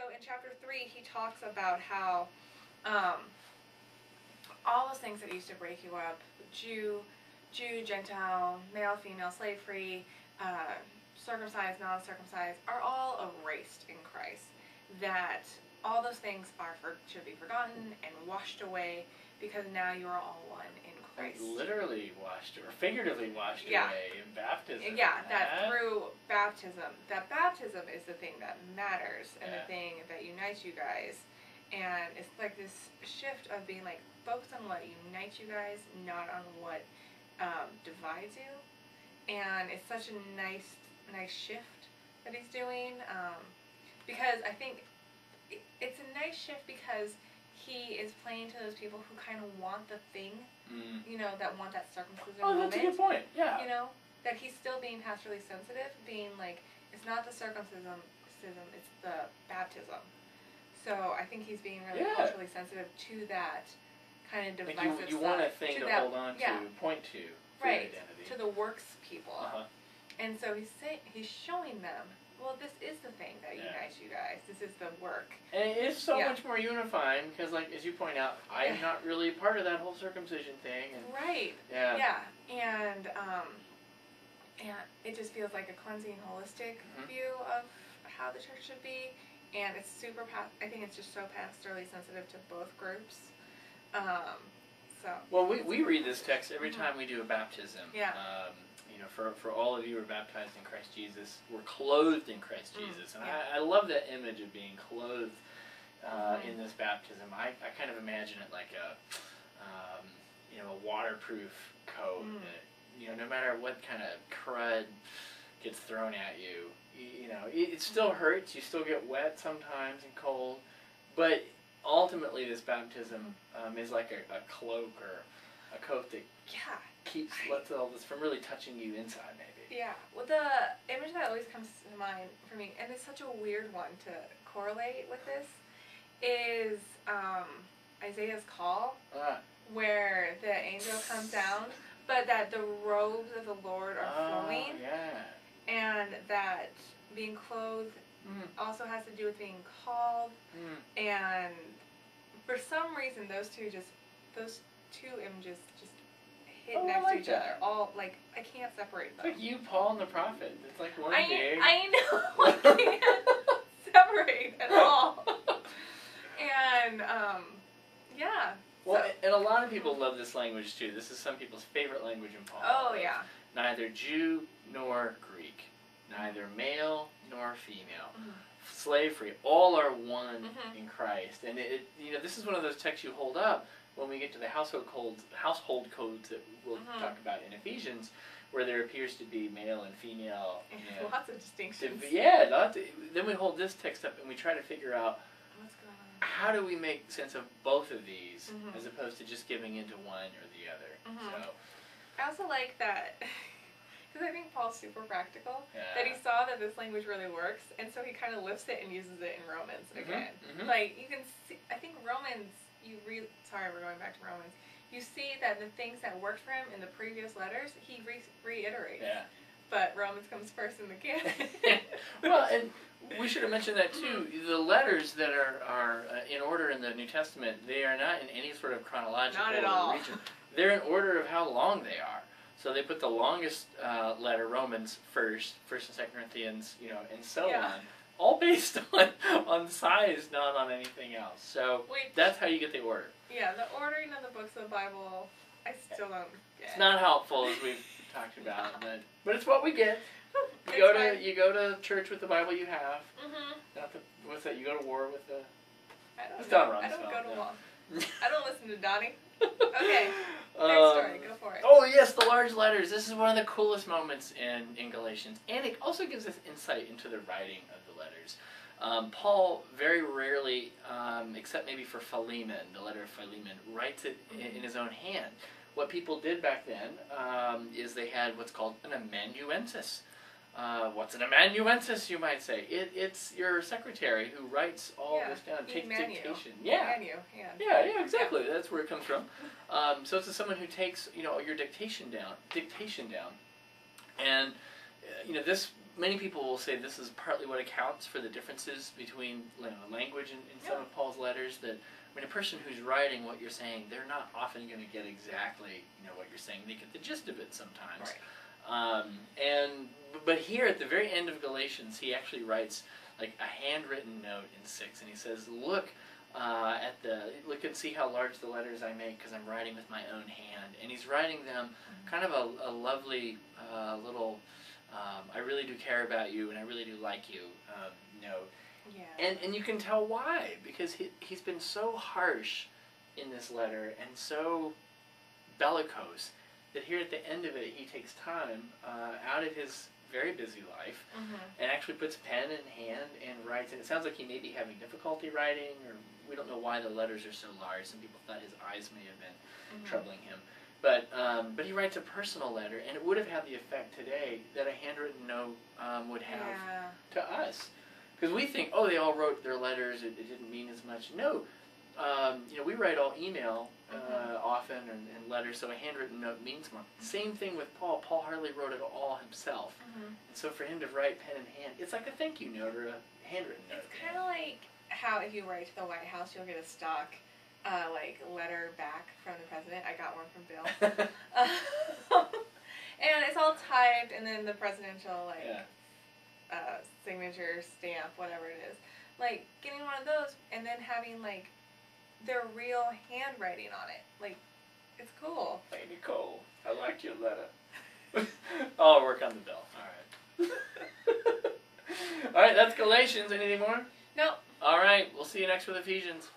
so in chapter 3, he talks about how all those things that used to break you up, Jew, Gentile, male, female, slave free, circumcised, non-circumcised, are all erased in Christ. That all those things should be forgotten and washed away, because now you are all one in Christ. Literally washed, or figuratively washed away in baptism. Yeah, that through baptism. That baptism is the thing that matters and the thing that unites you guys. And it's like this shift of being like, focus on what unites you guys, not on what divides you. And it's such a nice shift that he's doing, because I think it's a nice shift because he is playing to those people who kind of want the thing, you know, that want that circumcision moment. That's a good point, yeah. You know, that he's still being pastorally sensitive, being like, it's not the circumcision, it's the baptism. So I think he's being really culturally sensitive to that kind of divisive stuff. You want a thing to hold on to, point to, for your identity. To the works people. And so he's showing them, well, this is the thing that unites you guys. This is the work. And it is so much more unifying because, like, as you point out, I am not really part of that whole circumcision thing. And, Yeah. And it just feels like a cleansing, holistic view of how the church should be. And it's I think it's just so pastorally sensitive to both groups. Well, we read this text every time we do a baptism. You know, for all of you who are baptized in Christ Jesus, we're clothed in Christ Jesus. And I love that image of being clothed in this baptism. I kind of imagine it like a waterproof coat. That, you know, no matter what kind of crud gets thrown at you, you know, it still hurts. You still get wet sometimes and cold. But ultimately, this baptism is like a cloak or a coat that lets all this from really touching you inside, maybe. Yeah. Well, the image that always comes to mind for me, and it's such a weird one to correlate with this, is Isaiah's call, where the angel comes down, but that the robes of the Lord are flowing, and that being clothed also has to do with being called, and for some reason those two images just hit next to each other. All like, I can't separate them. It's like you, Paul, and the prophet. It's like one big. I know. I can't separate at all. And Well, and a lot of people love this language too. This is some people's favorite language in Paul. Oh yeah. Neither Jew nor Greek, neither male nor female, slave free. All are one in Christ. And you know, this is one of those texts you hold up when we get to the household codes that we'll talk about in Ephesians, where there appears to be male and female. You know, lots of distinctions. Then we hold this text up and we try to figure out what's going on. How do we make sense of both of these as opposed to just giving into one or the other. So I also like that, because I think Paul's super practical, that he saw that this language really works, and so he kind of lifts it and uses it in Romans again. Like, you can see, I think Romans, sorry, we're going back to Romans. You see that the things that worked for him in the previous letters, he reiterates. But Romans comes first in the canon. Well, and we should have mentioned that too. The letters that are in order in the New Testament, they are not in any sort of chronological region. They're in order of how long they are. So they put the longest letter, Romans, first and 2 Corinthians, you know, and so on. All based on size, not on anything else. So that's how you get the order. Yeah, the ordering of the books of the Bible, I still don't get. It's not helpful, as we've talked about, but it's what we get. You go to church with the Bible you have. What's that? You go to war with the. I don't go to war. I don't listen to Donnie. Okay. Next story. Go for it. Oh yes, the large letters. This is one of the coolest moments in Galatians, and it also gives us insight into the writing of the letters. Paul very rarely, except maybe for Philemon, the letter of Philemon, writes it in his own hand. What people did back then is they had what's called an amanuensis. What's an amanuensis, you might say? It's your secretary who writes all this down, takes dictation. Yeah, exactly. That's where it comes from. So it's someone who takes, you know, your dictation down, and you know, this many people will say this is partly what accounts for the differences between language in some of Paul's letters. That when a person who's writing what you're saying, they're not often going to get exactly what you're saying. They get the gist of it sometimes. Right. But here at the very end of Galatians, he actually writes like a handwritten note in 6, and he says, look and see how large the letters I make, because I'm writing with my own hand. And he's writing them kind of a lovely little, I really do care about you, and I really do like you note. Yeah. And you can tell why, because he's been so harsh in this letter and so bellicose that here at the end of it, he takes time out of his very busy life and actually puts pen in hand and writes. And it sounds like he may be having difficulty writing, or we don't know why the letters are so large. Some people thought his eyes may have been troubling him. But he writes a personal letter, and it would have had the effect today that a handwritten note would have to us. Because we think, oh, they all wrote their letters, it didn't mean as much. No. We write all email often and letters, so a handwritten note means more. Same thing with Paul. Paul hardly wrote it all himself. And so for him to write pen in hand, it's like a thank you note or a handwritten note. It's kind of like how if you write to the White House, you'll get a stock letter back from the president. I got one from Bill. And it's all typed, and then the presidential signature, stamp, whatever it is. Like, getting one of those and then having, their real handwriting on it. Like, it's cool. Hey, Nicole, I like your letter. I'll work on the bill. All right. All right, that's Galatians. Anything more? Nope. All right, we'll see you next with Ephesians.